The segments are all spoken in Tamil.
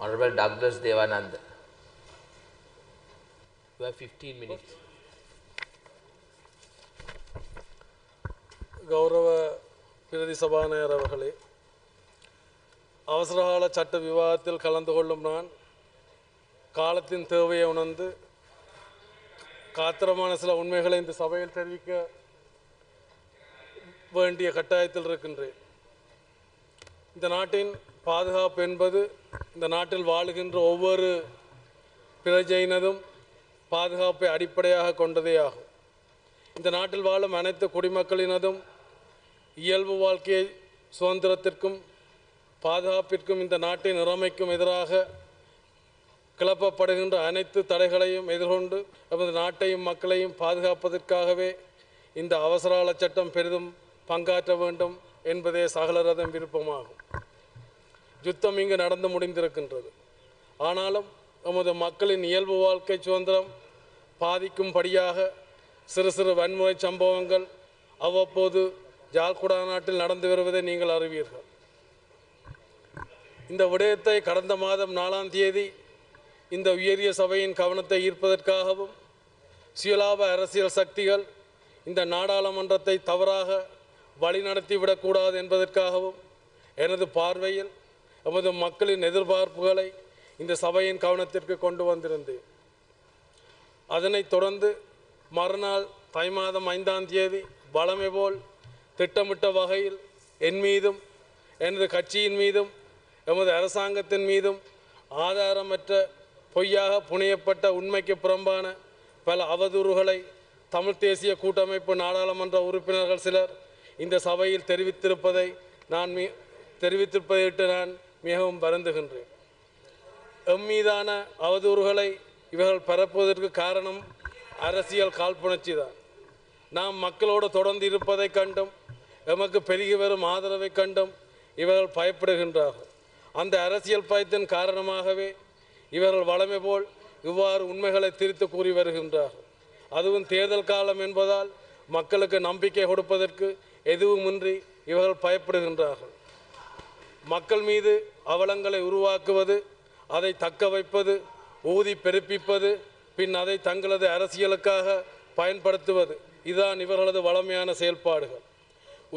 Honorable Douglas Devanand. You have 15 minutes. கௌரவ பிரதி சபாநாயகர் அவர்களே, அவசரகால சட்ட விவாதத்தில் கலந்து கொள்ளும் நான் காலத்தின் தேவையை உணர்ந்து காத்திரமான சில உண்மைகளை இந்த சபையில் தெரிவிக்க வேண்டிய கட்டாயத்தில் இருக்கின்றேன். இந்த நாட்டின் பாதுகாப்பு என்பது இந்த நாட்டில் வாழுகின்ற ஒவ்வொரு பிரஜையினதும் பாதுகாப்பை அடிப்படையாக கொண்டதே ஆகும். இந்த நாட்டில் வாழும் அனைத்து குடிமக்களினதும் இயல்பு வாழ்க்கையை சுதந்திரத்திற்கும் பாதுகாப்பிற்கும் இந்த நாட்டின் இறைமைக்கும் எதிராக கிளப்பப்படுகின்ற அனைத்து தடைகளையும் எதிர்கொண்டு நமது நாட்டையும் மக்களையும் பாதுகாப்பதற்காகவே இந்த அவசரகால சட்டம் பெரிதும் பங்காற்ற வேண்டும் என்பதே சகலரதம் விருப்பமாகும். யுத்தம் இங்கு நடந்து முடிந்திருக்கின்றது. ஆனாலும் நமது மக்களின் இயல்பு வாழ்க்கை சுதந்திரம் பாதிக்கும்படியாக சிறு சிறு வன்முறை சம்பவங்கள் அவ்வப்போது ஜார்க்குடா நாட்டில் நடந்து வருவதை நீங்கள் அறிவீர்கள். இந்த விடயத்தை கடந்த மாதம் 4ஆம் தேதி இந்த உயரிய சபையின் கவனத்தை ஈர்ப்பதற்காகவும் சுயலாப அரசியல் சக்திகள் இந்த நாடாளுமன்றத்தை தவறாக வழிநடத்திவிடக்கூடாது என்பதற்காகவும் எனது பார்வையில் நமது மக்களின் எதிர்பார்ப்புகளை இந்த சபையின் கவனத்திற்கு கொண்டு வந்திருந்தேன். அதனைத் தொடர்ந்து மறுநாள் தை மாதம் 5ஆம் தேதி வழமை போல் திட்டமிட்ட வகையில் என் மீதும் எனது கட்சியின் மீதும் எமது அரசாங்கத்தின் மீதும் ஆதாரமற்ற பொய்யாக புனையப்பட்ட உண்மைக்கு புறம்பான பல அவதூறுகளை தமிழ் தேசிய கூட்டமைப்பு நாடாளுமன்ற உறுப்பினர்கள் சிலர் இந்த சபையில் தெரிவித்திருப்பதையிட்டு நான் மிகவும் வருந்துகின்றேன். எம்மீதான அவதூறுகளை இவர்கள் பரப்புவதற்கு காரணம் அரசியல் காழ்ப்புணர்ச்சி தான். நாம் மக்களோடு தொடர்ந்து இருப்பதை கண்டும் எமக்கு பெருகி வரும் ஆதரவை கண்டும் இவர்கள் பயப்படுகின்றார்கள். அந்த அரசியல் பயத்தின் காரணமாகவே இவர்கள் வழமை போல் இவ்வாறு உண்மைகளை திரித்து கூறி வருகின்றார்கள். அதுவும் தேர்தல் காலம் என்பதால் மக்களுக்கு நம்பிக்கை கொடுப்பதற்கு எதுவுமின்றி இவர்கள் பயப்படுகின்றார்கள். மக்கள் மீது அவலங்களை உருவாக்குவது, அதை தக்க வைப்பது, ஊதி பெருப்பிப்பது, பின் அதை தங்களது அரசியலுக்காக பயன்படுத்துவது, இதுதான் இவர்களது வளமையான செயல்பாடுகள்.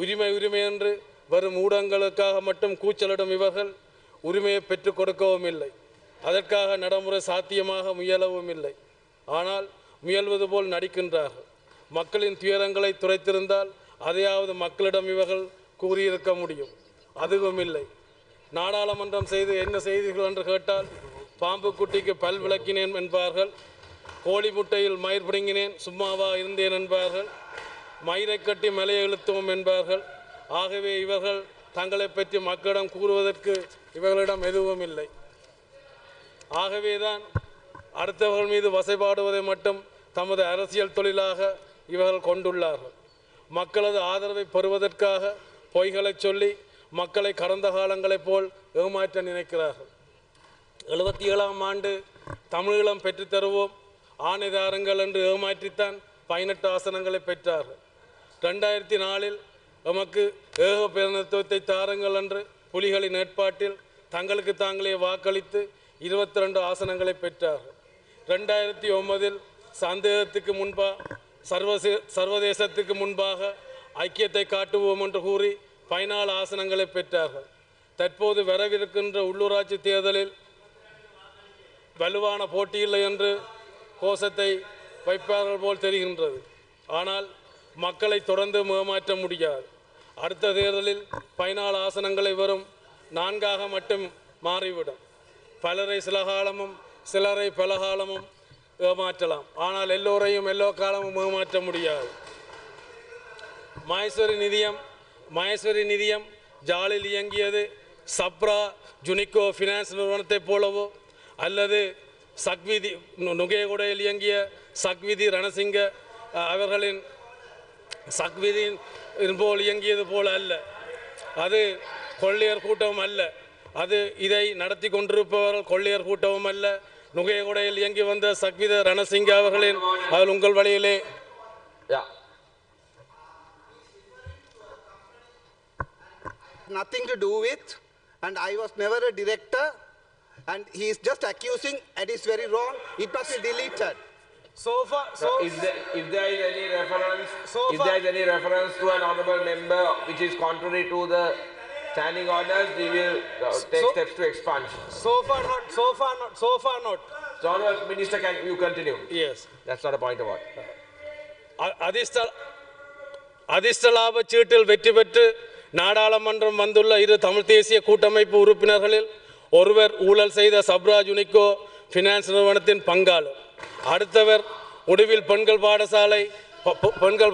உரிமை என்று வரும் ஊடகங்களுக்காக மட்டும் கூச்சலிடும் இவர்கள் உரிமையை பெற்றுக் கொடுக்கவும் இல்லை. அதற்காக நடைமுறை சாத்தியமாக முயலவும் இல்லை. ஆனால் முயல்வது போல் நடிக்கின்றார்கள். மக்களின் துயரங்களை துரைத்திருந்தால் அதையாவது மக்களிடம் இவர்கள் கூறியிருக்க முடியும். அதுவும் இல்லை. நாடாளுமன்றம் செய்து என்ன செய்தீர்கள் என்று கேட்டால் பாம்பு குட்டிக்கு பல் விளக்கினேன் என்பார்கள், கோழி முட்டையில் மயிர் பிடுங்கினேன் சும்மாவா இருந்தேன் என்பார்கள், மயிரை கட்டி மலையை இழுத்தோம் என்பார்கள். ஆகவே இவர்கள் தங்களை பற்றி மக்களிடம் கூறுவதற்கு இவர்களிடம் எதுவும் இல்லை. ஆகவேதான் அடுத்தவர்கள் மீது வசைபாடுவதை மட்டும் தமது அரசியல் தொழிலாக இவர்கள் கொண்டுள்ளார்கள். மக்களது ஆதரவை பெறுவதற்காக பொய்களை சொல்லி மக்களை கடந்த காலங்களைப் போல் ஏமாற்ற நினைக்கிறார்கள். 77ஆம் ஆண்டு தமிழீழம் பெற்றுத்தருவோம் ஆணைதாரங்கள் என்று ஏமாற்றித்தான் 18 ஆசனங்களை பெற்றார்கள். 2004 எமக்கு ஏக பிரதிநிதித்துவத்தை தாருங்கள் என்று புலிகளின் ஏற்பாட்டில் தங்களுக்கு தாங்களே வாக்களித்து 22 ஆசனங்களை பெற்றார்கள். 2009 சந்தேகத்துக்கு சர்வதேசத்துக்கு முன்பாக ஐக்கியத்தை காட்டுவோம் என்று கூறி 14 ஆசனங்களை பெற்றார்கள். தற்போது வரவிருக்கின்ற உள்ளூராட்சி தேர்தலில் வலுவான போட்டியில்லை என்று கோஷத்தை வைப்பார்கள் போல் தெரிகின்றது. ஆனால் மக்களை தொடர்ந்து ஏமாற்ற முடியாது. அடுத்த தேர்தலில் 14 ஆசனங்களை வரும் 4ஆக மட்டும் மாறிவிடும். பலரை சில காலமும் சிலரை பல காலமும் ஏமாற்றலாம். ஆனால் எல்லோரையும் எல்லா காலமும் ஏமாற்ற முடியாது. மகேஸ்வரி நிதியம் ஜாலில் இயங்கியது சப்ரா ஜுனிகோ ஃபினான்ஸ் நிறுவனத்தைப் போலவோ அல்லது சக்விதி நுகேகுடையில் இயங்கிய சக்விதி ரணசிங்க அவர்களின் சக்விதியின் போல் இயங்கியது போல அல்ல. அது கொள்ளையர் கூட்டமும் அல்ல. அது இதை நடத்தி கொண்டிருப்பவர்கள் கொள்ளையர் கூட்டமும் அல்ல. நுகேகுடையில் இயங்கி வந்த சக்வித ரணசிங்க அவர்களின் அதில் உங்கள் வழியிலே nothing to do with, and I was never a director and he is just accusing, and it's very wrong. It must be deleted. So far, If there is any reference, So if far- there is any reference to an honourable member which is contrary to the standing orders, we will take steps to expunge. so far not. So, Honourable Minister, can you continue? Yes. That's not a point of order. அதிர்ஷ்டலாப சீட்டில் வெற்றி பெற்று நாடாளுமன்றம் வந்துள்ள இரு தமிழ் தேசிய கூட்டமைப்பு உறுப்பினர்களில் ஒருவர் ஊழல் செய்த சப்ராஜ் யுனிகோ ஃபினான்ஸ் நிறுவனத்தின் பங்காளர். அடுத்தவர் உடுவில் பெண்கள்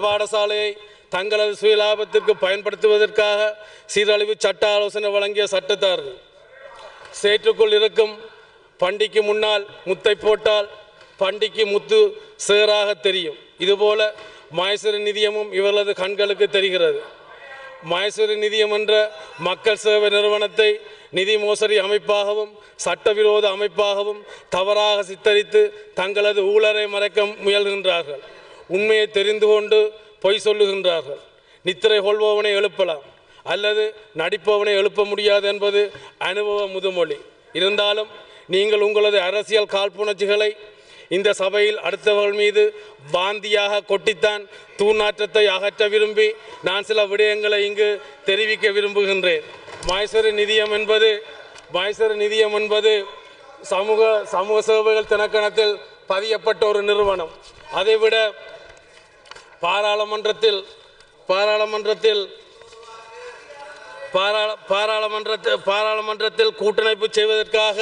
பாடசாலையை தங்களது சுயலாபத்திற்கு பயன்படுத்துவதற்காக சீரழிவு சட்ட ஆலோசனை வழங்கிய சட்டத்தார்கள். சேற்றுக்குள் இருக்கும் பண்டிக்கு முன்னால் முத்தை போட்டால் பண்டிக்கு முத்து சேராக தெரியும். இதுபோல மகேஸ்வரி நிதியமும் இவர்களது கண்களுக்கு தெரிகிறது. மகேஸ்வரி நிதியம் என்ற மக்கள் சேவை நிறுவனத்தை நிதி மோசடி அமைப்பாகவும் சட்டவிரோத அமைப்பாகவும் தவறாக சித்தரித்து தங்களது ஊழலை மறைக்க முயல்கின்றார்கள். உண்மையை தெரிந்து கொண்டு பொய் சொல்லுகின்றார்கள். நித்திரை கொள்பவனை எழுப்பலாம், அல்லது நடிப்பவனை எழுப்ப முடியாது என்பது அனுபவ முதுமொழி. இருந்தாலும் நீங்கள் உங்களது அரசியல் காழ்ப்புணர்ச்சிகளை இந்த சபையில் அடுத்தவர்கள் மீது பாந்தியாக கொட்டித்தான் தூநாற்றத்தை அகற்ற விரும்பி நான் சில விடயங்களை இங்கு தெரிவிக்க விரும்புகின்றேன். மகேஸ்வரி நிதியம் என்பது சமூக சேவைகள் திணைக்களத்தில் பதியப்பட்ட ஒரு நிறுவனம். அதைவிட பாராளுமன்றத்தில் கூட்டமைப்பு செய்வதற்காக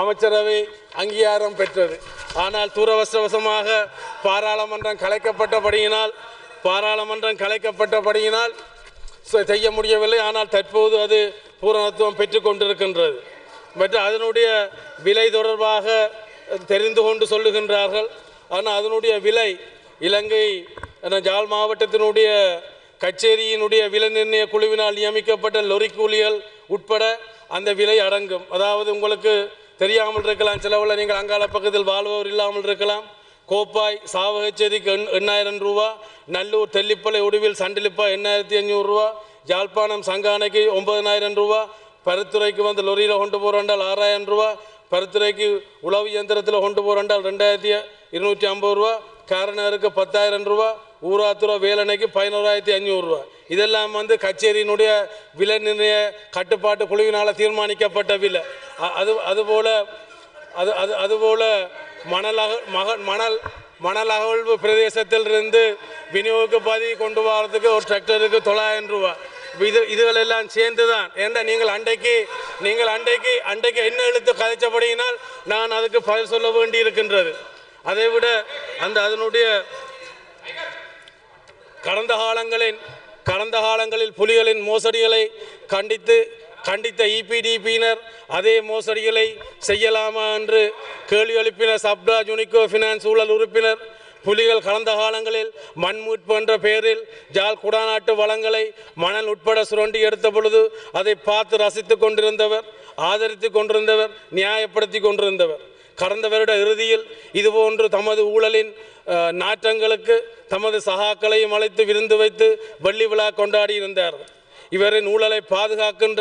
அமைச்சரவை அங்கீகாரம் பெற்றது. ஆனால் துரவசவசமாக பாராளுமன்றம் கலைக்கப்பட்டபடியினால் செய்ய முடியவில்லை. ஆனால் தற்போது அது பூரணத்துவம் பெற்று கொண்டிருக்கின்றது. மற்றும் அதனுடைய விலை தொடர்பாக தெரிந்து கொண்டு சொல்லுகின்றார்கள். ஆனால் அதனுடைய விலை இலங்கை ஜாழ் மாவட்டத்தினுடைய கச்சேரியினுடைய விலை நிர்ணய குழுவினால் நியமிக்கப்பட்ட லொரி கூலிகள் உட்பட அந்த விலை அடங்கும். அதாவது உங்களுக்கு தெரியாமல் இருக்கலாம், சிலவில் நீங்கள் அங்காள பக்கத்தில் வாழ்பவர் இல்லாமல் இருக்கலாம். கோப்பாய் சாவகச்சேரிக்கு 8,000 ரூபா, நல்லூர் தெல்லிப்பளை உடுவில் சண்டிலிப்பா 8,500 ரூபா, யாழ்ப்பாணம் சங்கானைக்கு 9,000 ரூபா, பருத்துறைக்கு வந்து லொரியில் கொண்டு போகிறாண்டால் 6,000 ரூபா, பருத்துறைக்கு உழவு இயந்திரத்தில் கொண்டு போகிறாண்டால் 2,250 ரூபா, காரணருக்கு 10,000 ரூபா, ஊராத்துறை வேலனைக்கு 11,500 ரூபா. இதெல்லாம் வந்து கச்சேரியினுடைய விலை நிர்ணய கட்டுப்பாட்டு குழுவினால் தீர்மானிக்கப்பட்ட விலை. அதுபோல மணல் அகழ்வு பிரதேசத்திலிருந்து விநியோக பாதி கொண்டு வரதுக்கு ஒரு டிராக்டருக்கு 900 ரூபா. இதுகளெல்லாம் சேர்ந்து தான். ஏன்னா நீங்கள் அன்றைக்கு என்ன எழுத்து கதைச்சபடியினால் நான் அதுக்கு பதில் சொல்ல வேண்டி இருக்கின்றது. அதைவிட அதனுடைய கடந்த காலங்களில் புலிகளின் மோசடிகளை கண்டித்த இபிடிபியினர் அதே மோசடிகளை செய்யலாமா என்று கேள்வி எழுப்பின சப்ராஜ் யுனிகோ ஃபினான்ஸ் ஊழல் உறுப்பினர். புலிகள் கடந்த காலங்களில் மண் மீட்பு என்ற பெயரில் ஜாழ் குடாநாட்டு வளங்களை மணல் உட்பட சுரண்டி எடுத்த பொழுது அதை பார்த்து ரசித்து கொண்டிருந்தவர், ஆதரித்து கொண்டிருந்தவர், நியாயப்படுத்தி கொண்டிருந்தவர். கடந்த வருட இறுதியில் இதுபோன்று தமது ஊழலின் நாற்றங்களுக்கு தமது சகாக்களையும் அழைத்து விருந்து வைத்து வெள்ளி விழா கொண்டாடி இருந்தார். இவரின் ஊழலை பாதுகாக்கின்ற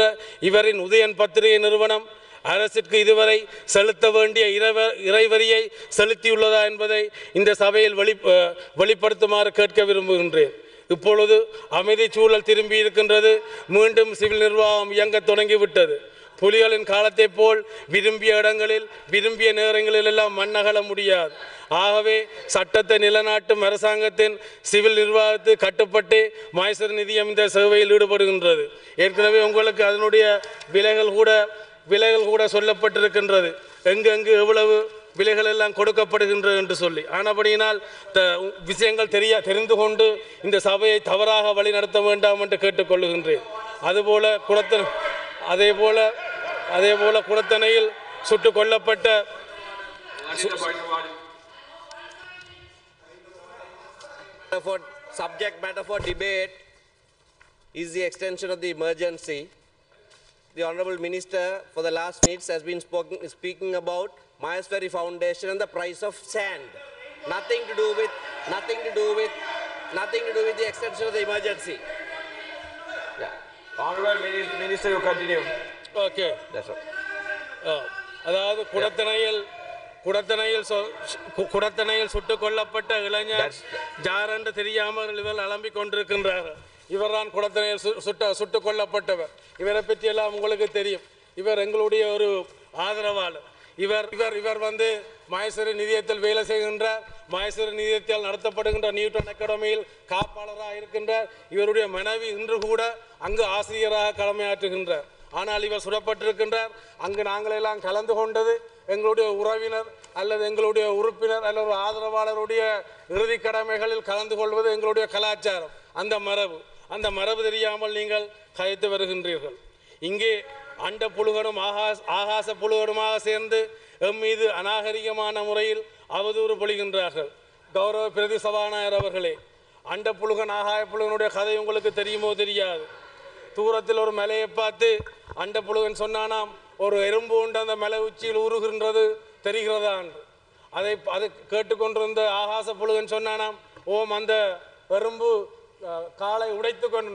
இவரின் உதயன் பத்திரிகை நிறுவனம் அரசிற்கு இதுவரை செலுத்த வேண்டிய இறைவரியை செலுத்தியுள்ளதா என்பதை இந்த சபையில் வெளிப்படுத்துமாறு கேட்க விரும்புகின்றேன். இப்பொழுது அமைதி சூழல் திரும்பி இருக்கின்றது. மீண்டும் சிவில் நிர்வாகம் இயங்க தொடங்கிவிட்டது. புலிகளின் காலத்தை போல் விரும்பிய இடங்களில் விரும்பிய நேரங்களில் எல்லாம் மண்ணகல முடியாது. ஆகவே சட்டத்தை நிலநாட்டும் அரசாங்கத்தின் சிவில் நிர்வாகத்தை கட்டுப்பட்டு மகேஸ்வரி நிதியம் இந்த சேவையில் ஈடுபடுகின்றது. ஏற்கனவே உங்களுக்கு அதனுடைய விலைகள் கூட சொல்லப்பட்டிருக்கின்றது. எங்கெங்கு எவ்வளவு விலைகள் எல்லாம் கொடுக்கப்படுகின்றது என்று சொல்லி. ஆனபடியினால் விஷயங்கள் தெரிந்து கொண்டு இந்த சபையை தவறாக வழி நடத்த வேண்டாம் என்று கேட்டுக்கொள்ளுகின்றேன். அதேபோல குளத்தணையில் சுட்டுக் கொல்லப்பட்ட subject matter for debate is the extension of the emergency. The Honourable Minister for the last minutes has been speaking about Maheswari Foundation and the price of sand. Nothing to do with the extension of the emergency. Yeah. Honourable Minister, you continue. Okay. That's all. அதாவது குடத்தனையில் சுட்டுக் கொல்லப்பட்ட இளைஞர் ஜார் என்று தெரியாமல் இவர் அலம்பிக் கொண்டிருக்கின்றார்கள். இவர்தான் குடத்தனையில் சுட்டுக் கொல்லப்பட்டவர். இவரை பற்றி எல்லாம் உங்களுக்கு தெரியும். இவர் எங்களுடைய ஒரு ஆதரவாளர். இவர் வந்து மகேஸ்வரி நிதியத்தில் வேலை செய்கின்றார். மகேஸ்வரி நிதியத்தில் நடத்தப்படுகின்ற நியூட்டன் அகாடமியில் காப்பாளராக இருக்கின்றார். இவருடைய மனைவி இன்று கூட அங்கு ஆசிரியராக கடமையாற்றுகின்றார். ஆனால் இவர் சுடப்பட்டிருக்கின்றார். அங்கு நாங்களெல்லாம் கலந்து கொண்டது எங்களுடைய உறவினர் அல்லது எங்களுடைய உறுப்பினர் அல்லது ஆதரவாளருடைய இறுதி கடமைகளில் கலந்து கொள்வது எங்களுடைய கலாச்சாரம். அந்த மரபு தெரியாமல் நீங்கள் கதைத்து வருகின்றீர்கள். இங்கே அண்ட புழுகனும் ஆகாச புழுகனுமாக சேர்ந்து எம் மீது அநாகரிகமான முறையில் அவதூறு பொழிகின்றார்கள். கௌரவ பிரதி சபாநாயகர் அவர்களே, அண்ட புழுகன் ஆகாய புழுகனுடைய கதை உங்களுக்கு தெரியுமோ தெரியாது. தூரத்தில் ஒரு மலையை பார்த்து அண்ட புழுகன் சொன்னானாம், ஒரு எறும்பு உண்டு அந்த மலை உச்சியில் ஊறுகின்றது தெரிகிறதா என்று. அதை கேட்டுக்கொண்டிருந்த ஆகாச புழுகன் சொன்னானாம், ஓம் அந்த எறும்பு காலை உடைத்து கொண்டு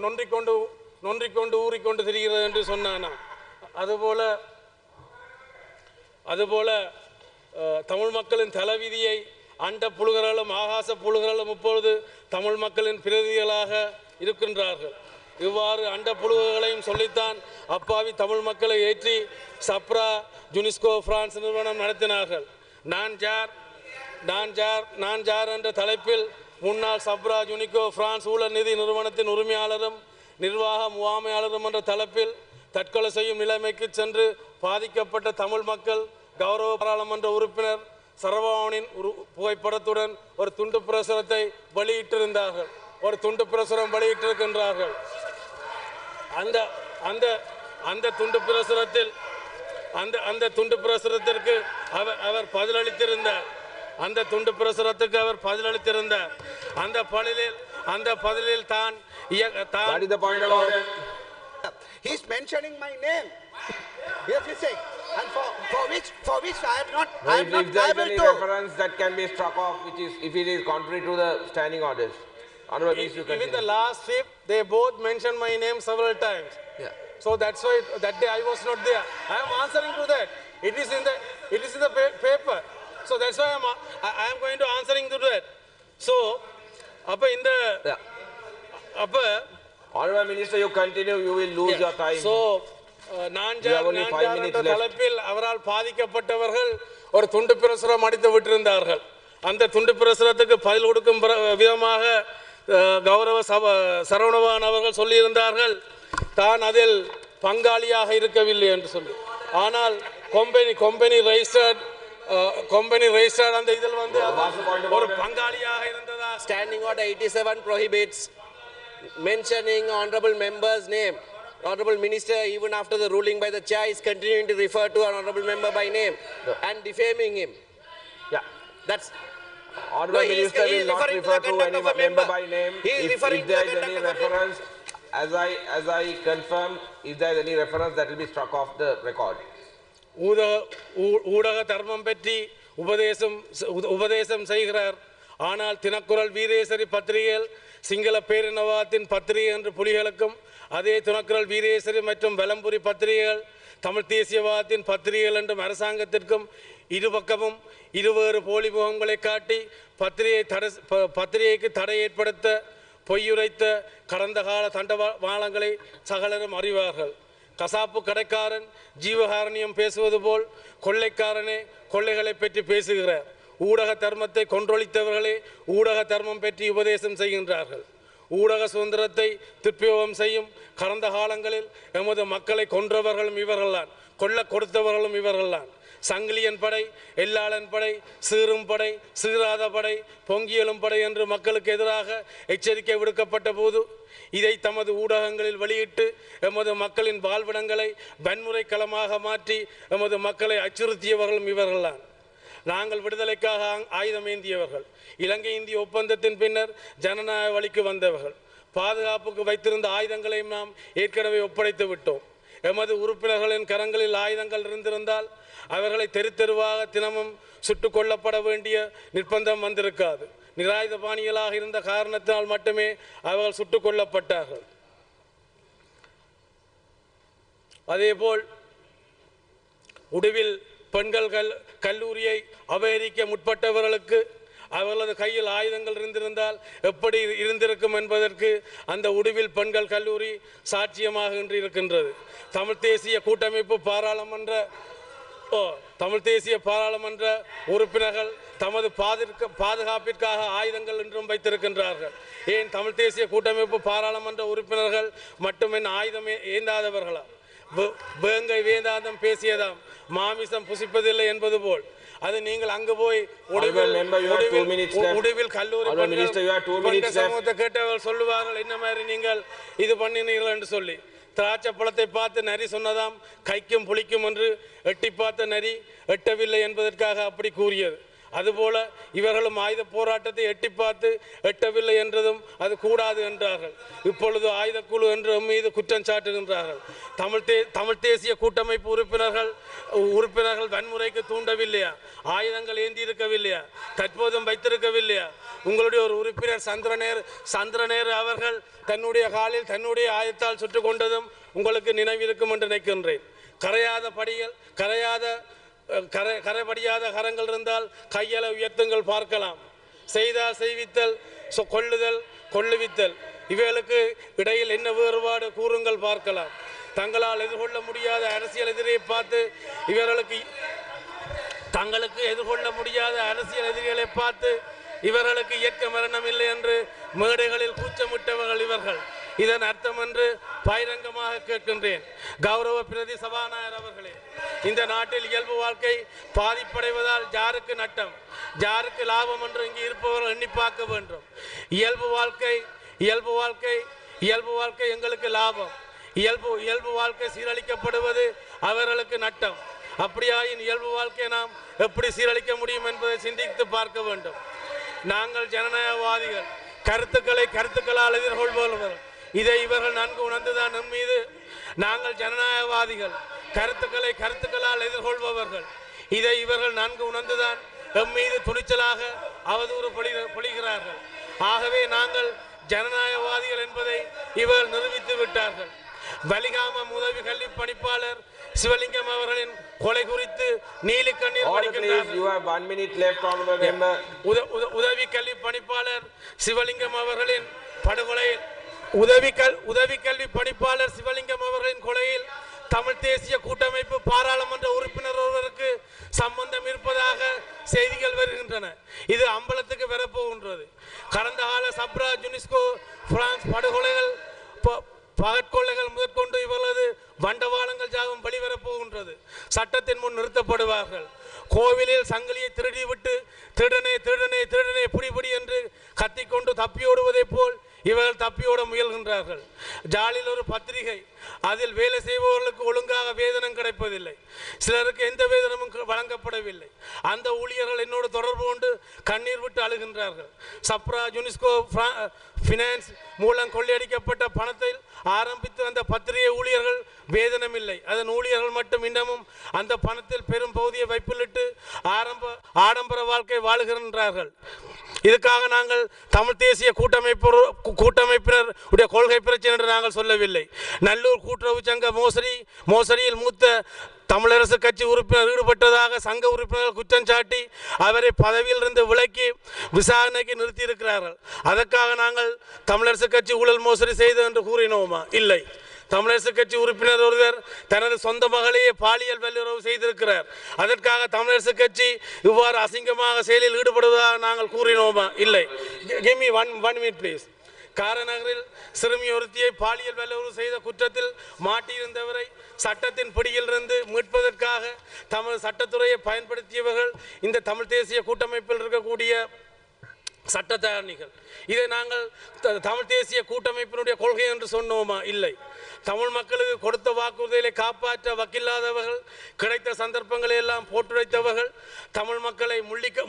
நொன்றிக்கொண்டு ஊறிக்கொண்டு திரிகிறது என்று சொன்னானாம். அதுபோல தமிழ் மக்களின் தலைவிதியை அண்ட புழுகர்களும் ஆகாச புழுகர்களும் இப்பொழுது தமிழ் மக்களின் பிரதிகளாக இருக்கின்றார்கள். இவ்வாறு அண்ட புழுகங்களையும் சொல்லித்தான் அப்பாவி தமிழ் மக்களை ஏற்றி சப்ரா யுனெஸ்கோ பிரான்ஸ் நிறுவனம் நடத்தினார்கள். நான் ஜார் என்ற தலைப்பில் முன்னாள் சப்ரா யுனிகோ பிரான்ஸ் ஊழல் நிதி நிறுவனத்தின் உரிமையாளரும் நிர்வாக முகாமையாளரும் என்ற தலைப்பில் தற்கொலை செய்யும் நிலைமைக்கு சென்று பாதிக்கப்பட்ட தமிழ் மக்கள் கௌரவ பாராளுமன்ற உறுப்பினர் சரவணனின் புகைப்படத்துடன் ஒரு துண்டு பிரசுரத்தை வெளியிட்டிருந்தார்கள். அந்த துண்டு பிரசுரத்திற்கு அவர் பதிலளித்திருந்தார். அந்த பதிலில் தான் He is mentioning my name. Yes, he said. And for which I am not if there is able any to. reference that can be struck off, if it is contrary to the standing orders. Even the last trip, they both mentioned my name several times. Yeah. So that's why that day I was not there. I am answering to that. It is in the paper. So that's why I am going to answering to that. So, Honorable Minister, you continue, you will lose your time. So, நான் தலைப்பில் அவரால் பாதிக்கப்பட்டவர்கள் ஒரு துண்டு பிரசுரம் அடித்து விட்டிருந்தார்கள். அந்த துண்டு பிரசுரத்துக்கு பதில் கொடுக்கும் விதமாக கௌரவ சரவணபவன் அவர்கள் சொல்லியிருந்தார்கள், தான் அதில் பங்காளியாக இருக்கவில்லை என்று சொல்லி. ஆனால் கம்பெனி ரெஜிஸ்டர்ட் அந்த இதில் வந்து ஒரு பங்காளியாக இருந்ததா. Standing Order 87 prohibits mentioning honorable member's name. Honorable Minister, even after the ruling by the chair, is continuing to refer to an honorable member by name and defaming him. Yeah. That's Honorable Minister will not refer to any member by name. If there is any reference, as I confirm, if there is any reference, that will be struck off the record. ஊடக தர்மம் பற்றி உபதேசம் செய்கிறார். ஆனால் தினக்குரல் வீரேசரி பத்திரிகைகள் சிங்கள பேரினவாதத்தின் பத்திரிகை என்று புலிகளுக்கும், அதே தினக்குரல் வீரேசரி மற்றும் வலம்புரி பத்திரிகைகள் தமிழ் தேசியவாதத்தின் பத்திரிகைகள் என்றும் அரசாங்கத்திற்கும் இருபக்கமும் இருவேறு போலி முகங்களை காட்டி பத்திரிகைக்கு தடை ஏற்படுத்த பொய்யுரைத்த கடந்த கால தண்டவாளங்களை சகலரும் அறிவார்கள். கசாப்பு கடைக்காரன் ஜீவகாரணியம் பேசுவது போல் கொள்ளைக்காரனே கொள்ளைகளை பற்றி பேசுகிறார். ஊடக தர்மத்தை கொன்றொழித்தவர்களே ஊடக தர்மம் பற்றி உபதேசம் செய்கின்றார்கள். ஊடக சுதந்திரத்தை துஷ்பிரயோகம் செய்யும் கடந்த காலங்களில் எமது மக்களை கொன்றவர்களும் இவர்கள்தான், கொல்ல கொடுத்தவர்களும் இவர்கள்தான். சங்கிலியன் படை, எல்லாளன் படை, சீரும் படை, சீராத படை, பொங்கியலும் படை என்று மக்களுக்கு எதிராக எச்சரிக்கை விடுக்கப்பட்ட போது இதை தமது ஊடகங்களில் வெளியிட்டு எமது மக்களின் வாழ்விடங்களை வன்முறை களமாக மாற்றி எமது மக்களை அச்சுறுத்தியவர்களும் இவர்கள்தான். நாங்கள் விடுதலைக்காக ஆயுதம் ஏந்தியவர்கள், இலங்கை இந்திய ஒப்பந்தத்தின் பின்னர் ஜனநாயக வழிக்கு வந்தவர்கள். பாதுகாப்புக்கு வைத்திருந்த ஆயுதங்களையும் நாம் ஏற்கனவே ஒப்படைத்து விட்டோம். எமது உறுப்பினர்களின் கரங்களில் ஆயுதங்கள் இருந்திருந்தால் அவர்களை தெருவாக தினமும் சுட்டுக் கொல்லப்பட வேண்டிய நிர்பந்தம் வந்திருக்காது. நிராயுதபாணிகளாக இருந்த காரணத்தினால் மட்டுமே அவர்கள் சுட்டுக் கொல்லப்பட்டார்கள். அதேபோல் உடுவில் பெண்கள் கல்லூரியை அபகரிக்க முற்பட்டவர்களுக்கு அவர்களது கையில் ஆயுதங்கள் இருந்திருந்தால் எப்படி இருந்திருக்கும் என்பதற்கு அந்த உடுவில் பெண்கள் கல்லூரி சாட்சியமாக இன்று இருக்கின்றது. தமிழ் தேசிய பாராளுமன்ற உறுப்பினர்கள் தமது பாதுகாப்பிற்காக ஆயுதங்கள் என்றும் வைத்திருக்கின்றார்கள். ஏன் தமிழ் தேசிய கூட்டமைப்பு பாராளுமன்ற உறுப்பினர்கள் மட்டுமே ஆயுதம் ஏந்தாதவர்களா? வேங்கை வேதாந்தம் பேசியதாம் மாமிசம் புசிப்பதில்லை என்பது போல் அது நீங்கள் அங்கு போய் உடுவில் கல்லூரி சமூகத்தை கேட்டவர்கள் சொல்லுவார்கள் என்ன மாதிரி நீங்கள் இது பண்ணினீர்கள் என்று சொல்லி. திராட்சை பழத்தை பார்த்து நரி சொன்னதாம் கைக்கும் புளிக்கும் என்று எட்டி பார்த்த நரி எட்டவில்லை என்பதற்காக அப்படி கூறியது. அதுபோல இவர்களும் ஆயுத போராட்டத்தை எட்டி பார்த்து எட்டவில்லை என்றதும் அது கூடாது என்றார்கள். இப்பொழுது ஆயுதக்குழு என்று மீது குற்றம் சாட்டுகின்றார்கள். தமிழ் தேசிய கூட்டமைப்பு உறுப்பினர்கள் வன்முறைக்கு தூண்டவில்லையா? ஆயுதங்கள் ஏந்தி இருக்கவில்லையா? தற்போதும் வைத்திருக்கவில்லையா? உங்களுடைய ஒரு உறுப்பினர் சந்திரநேர் அவர்கள் தன்னுடைய காலில் தன்னுடைய ஆயுதத்தால் சுட்டுக் கொண்டதும் உங்களுக்கு நினைவிருக்கும் என்று நினைக்கின்றேன். கரைபடியாத கரங்கள் இருந்தால் கையள உயர்த்துங்கள் பார்க்கலாம். செய்தால் செய்வித்தல், கொள்ளுவித்தல் இவைகளுக்கு இடையில் என்ன வேறுபாடு கூறுங்கள் பார்க்கலாம். தங்களால் எதிர்கொள்ள முடியாத அரசியல் எதிரியை பார்த்து இவர்களுக்கு இயற்கை மரணம் இல்லை என்று மேடைகளில் கூச்சமிட்டவர்கள் இவர்கள். இதன் அர்த்தம் என்று பகிரங்கமாக கேட்கின்றேன். கௌரவ பிரதி சபாநாயகர் அவர்களே, இந்த நாட்டில் இயல்பு வாழ்க்கை பாதிப்படைவதால் யாருக்கு நட்டம், யாருக்கு லாபம் என்று இங்கு இருப்பவர்கள் எண்ணி பார்க்க வேண்டும். இயல்பு வாழ்க்கை எங்களுக்கு லாபம். இயல்பு வாழ்க்கை சீரழிக்கப்படுவது அவர்களுக்கு நட்டம். அப்படியாயின் இயல்பு வாழ்க்கையை நாம் எப்படி சீரழிக்க முடியும் என்பதை சிந்தித்து பார்க்க வேண்டும். நாங்கள் ஜனநாயகவாதிகள், கருத்துக்களால் எதிர்கொள்பவர்கள். இதை இவர்கள் நன்கு உணர்ந்துதான் நம் மீது நாங்கள் ஜனநாயகவாதிகள், கருத்துக்களால் எதிர்கொள்பவர்கள். இதை இவர்கள் நன்கு உணர்ந்துதான் நம் மீது துணிச்சலாக அவதூறு பொழிகிறார்கள். ஆகவே நாங்கள் ஜனநாயகவாதிகள் என்பதை இவர்கள் நிரூபித்து விட்டார்கள். வலிகாமம் உதவி கல்வி பணிப்பாளர் சிவலிங்கம் அவர்களின் கொலை குறித்து நீலி கண்ணீர் உதவி கல்வி பணிப்பாளர் சிவலிங்கம் அவர்களின் படுகொலையில் உதவி கல்வி பணிப்பாளர் சிவலிங்கம் அவர்களின் கொலையில் தமிழ் தேசிய கூட்டமைப்பு பாராளுமன்ற உறுப்பினர் ஒருவருக்கு சம்பந்தம் இருப்பதாக செய்திகள் வருகின்றன. இது அம்பலத்துக்கு வரப்போகின்றது. கடந்த கால சப்ரா யுனெஸ்கோ பிரான்ஸ் படுகொலைகள் பகற்கொள்ளைகள் முதற்கொண்டு இவர்களது வண்டவாளங்கள் ஜாகம் வெளிவரப்போகின்றது. சட்டத்தின் முன் நிறுத்தப்படுவார்கள். கோவிலில் சங்கிலியை திருடிவிட்டு திருடனே புடி என்று கத்திக்கொண்டு தப்பியோடுவதை போல் இவர்கள் தப்பியோட முயல்கின்றார்கள். ஜாலில் ஒரு பத்திரிகை, அதில் வேலை செய்பவர்களுக்கு ஒழுங்காக வேதனம் கிடைப்பதில்லை. சிலருக்கு எந்த வேதனமும் வழங்கப்படவில்லை. அந்த ஊழியர்கள் என்னோடு தொடர்பு கொண்டு கண்ணீர் விட்டு அழுகின்றார்கள். சப்ரா யுனெஸ்கோ பினான்ஸ் மூலம் கொள்ளையடிக்கப்பட்ட பணத்தில் ஆரம்பித்து அந்த பத்திரிகை ஊழியர்கள் வேதனம் இல்லை. அதன் ஊழியர்கள் மட்டும் இன்னமும் அந்த பணத்தில் பெரும் பகுதியை வைப்பிலிட்டு ஆடம்பர வாழ்க்கை வாழுகின்றார்கள். இதுக்காக நாங்கள் தமிழ் தேசிய கூட்டமைப்பினர் உடைய கொள்கை பிரச்சனை என்று நாங்கள் சொல்லவில்லை. நல்லூர் கூட்டுறவு சங்க மோசடியில் மூத்த தமிழரசு கட்சி உறுப்பினர் ஈடுபட்டதாக சங்க உறுப்பினர்கள் குற்றம் சாட்டி அவரை பதவியிலிருந்து விலக்கி விசாரணைக்கு நிறுத்தியிருக்கிறார்கள். அதற்காக நாங்கள் தமிழரசு கட்சி ஊழல் மோசடி செய்தது என்று கூறினோமா? இல்லை. தமிழரசு கட்சி உறுப்பினர் ஒருவர் தனது சொந்த மகளையே பாலியல் வல்லுறவு செய்திருக்கிறார். அதற்காக தமிழரசு கட்சி இவ்வாறு அசிங்கமாக செயலில் ஈடுபடுவதாக நாங்கள் கூறினோமா? இல்லை. Give me one minute please. காரநகரில் சிறுமி ஒருத்தியை பாலியல் வல்லுறவு செய்த குற்றத்தில் மாட்டியிருந்தவரை சட்டத்தின் பிடியிலிருந்து மீட்பதற்காக தமது சட்டத்துறையை பயன்படுத்தியவர்கள் இந்த தமிழ் தேசிய கூட்டமைப்பில் இருக்கக்கூடிய சட்டத்தரணிகள். இதை நாங்கள் தமிழ் தேசிய கூட்டமைப்பினுடைய கொள்கை என்று சொன்னோமா? இல்லை. தமிழ் மக்களுக்கு கொடுத்த வாக்குறுதிகளை காப்பாற்ற வக்கில்லாதவர்கள், கிடைத்த சந்தர்ப்பங்களை எல்லாம் போட்டுரைத்தவர்கள், தமிழ் மக்களை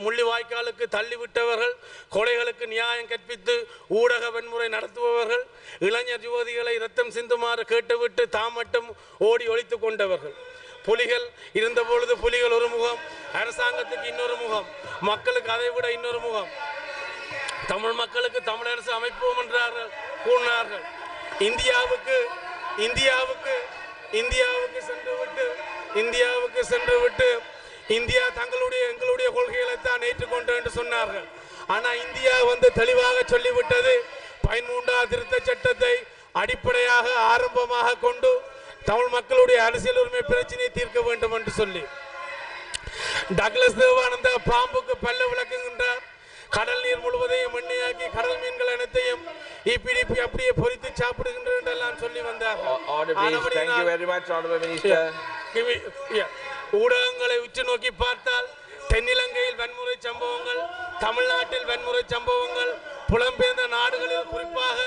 முள்ளிவாய்க்காலுக்கு தள்ளிவிட்டவர்கள், கொலைகளுக்கு நியாயம் கற்பித்து ஊடக வன்முறை நடத்துபவர்கள், இளைஞர் யுவதிகளை இரத்தம் சிந்துமாறு கேட்டுவிட்டு தாம் மட்டும் ஓடி ஒழித்து கொண்டவர்கள். புலிகள் இருந்தபொழுது புலிகள் ஒரு முகம், அரசாங்கத்துக்கு இன்னொரு முகம், மக்களுக்கு அதை விட இன்னொரு முகம். தமிழ் மக்களுக்கு தமிழரசு அமைப்போம் என்றார்கள், கூறினார்கள். இந்தியாவுக்கு சென்றுவிட்டு இந்தியா எங்களுடைய கொள்கைகளை தான் ஏற்றுக்கொண்டோம் என்று சொன்னார்கள். ஆனால் இந்தியா தெளிவாக சொல்லிவிட்டது, 13ஆம் திருத்த சட்டத்தை அடிப்படையாக ஆரம்பமாக கொண்டு தமிழ் மக்களுடைய அரசியல் உரிமை பிரச்சனையை தீர்க்க வேண்டும் என்று சொல்லி. டக்ளஸ் தேவானந்தா பாம்புக்கு பல்ல விளக்குகின்றார். கடல் நீர் முழுவதையும் எண்ணெயாக்கி கடல் மீன்கள் அனைத்தையும் இபிடிபி அப்படியே பொரித்து சாப்பிடுகின்றன சொல்லி வந்தார். ஊடகங்களை உற்று நோக்கி பார்த்தால் தென்னிலங்கையில் வன்முறை சம்பவங்கள், தமிழ்நாட்டில் வன்முறை சம்பவங்கள், புலம்பெயர்ந்த நாடுகளில் குறிப்பாக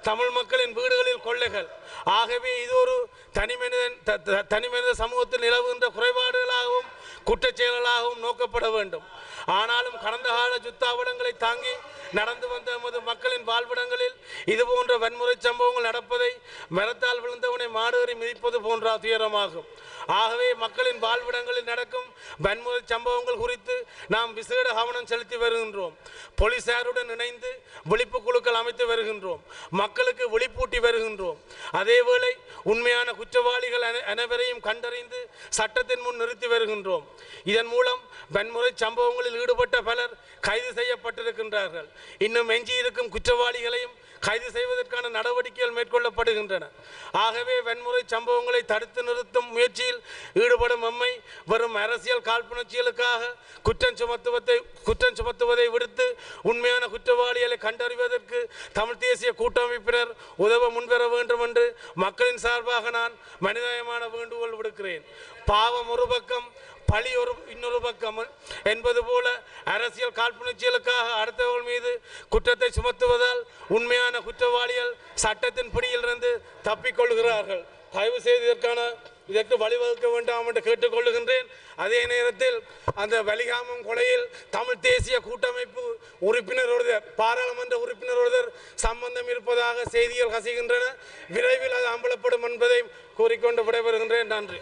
தமிழ் மக்களின் வீடுகளில் கொள்ளைகள். ஆகவே இது ஒரு தனிமனித சமூகத்தில் நிலவுகின்ற குறைபாடுகளாகவும் குற்றச்செயல்களாகவும் நோக்கப்பட வேண்டும். ஆனாலும் கடந்த கால யுத்தாவடங்களை தாங்கி நடந்து வந்த நமது மக்களின் வாழ்விடங்களில் இதுபோன்ற வன்முறை சம்பவங்கள் நடப்பதை மரத்தால் விழுந்தவனை மாடுகறி மிதிப்பது போன்ற துயரமாகும். ஆகவே மக்களின் வாழ்விடங்களில் நடக்கும் வன்முறை சம்பவங்கள் குறித்து நாம் விசேட கவனம் செலுத்தி வருகின்றோம். போலீசாருடன் இணைந்து விழிப்பு குழுக்கள் அமைத்து வருகின்றோம். மக்களுக்கு விழிப்பூட்டி வருகின்றோம். அதேவேளை உண்மையான குற்றவாளிகள் அனைவரையும் கண்டறிந்து சட்டத்தின் முன் நிறுத்தி வருகின்றோம். இதன் மூலம் வன்முறை சம்பவங்களில் ஈடுபட்ட பலர் கைது செய்யப்பட்டிருக்கின்றார்கள். இன்னும் எஞ்சியிருக்கும் குற்றவாளிகளையும் கைது செய்வதற்கான நடவடிக்கைகள் மேற்கொள்ளப்படுகின்றன. ஆகவே வன்முறை சம்பவங்களை தடுத்து நிறுத்தும் முயற்சியில் ஈடுபடும் எம்மை வரும் அரசியல் காழ்ப்புணர்ச்சிகளுக்காக குற்றம் சுமத்துவதை விடுத்து உண்மையான குற்றவாளிகளை கண்டறிவதற்கு தமிழ் தேசிய கூட்டமைப்பினர் உதவ முன்வர வேண்டும் என்று மக்களின் சார்பாக நான் மனிதநேயமான வேண்டுகோள் விடுக்கிறேன். பாவம் ஒரு பக்கம், பழி இன்னொரு பக்கம் என்பது போல அரசியல் காழ்ப்புணர்ச்சிகளுக்காக அடுத்தவர்கள் மீது குற்றத்தை சுமத்துவதால் உண்மையான குற்றவாளிகள் சட்டத்தின் பிடியிலிருந்து தப்பிக்கொள்கிறார்கள். தயவு செய்து இதற்கு வழிவகுக்க வேண்டாம் என்று கேட்டுக்கொள்ளுகின்றேன். அதே நேரத்தில் அந்த வலிகாமம் கொலையில் தமிழ் தேசிய கூட்டமைப்பு உறுப்பினர் ஒருவர், பாராளுமன்ற உறுப்பினர் ஒருவர் சம்பந்தம் இருப்பதாக செய்திகள் கசிகின்றன. விரைவில் அது அம்பலப்படும் என்பதை கூறிக்கொண்டு விடைபெறுகின்றேன். நன்றி.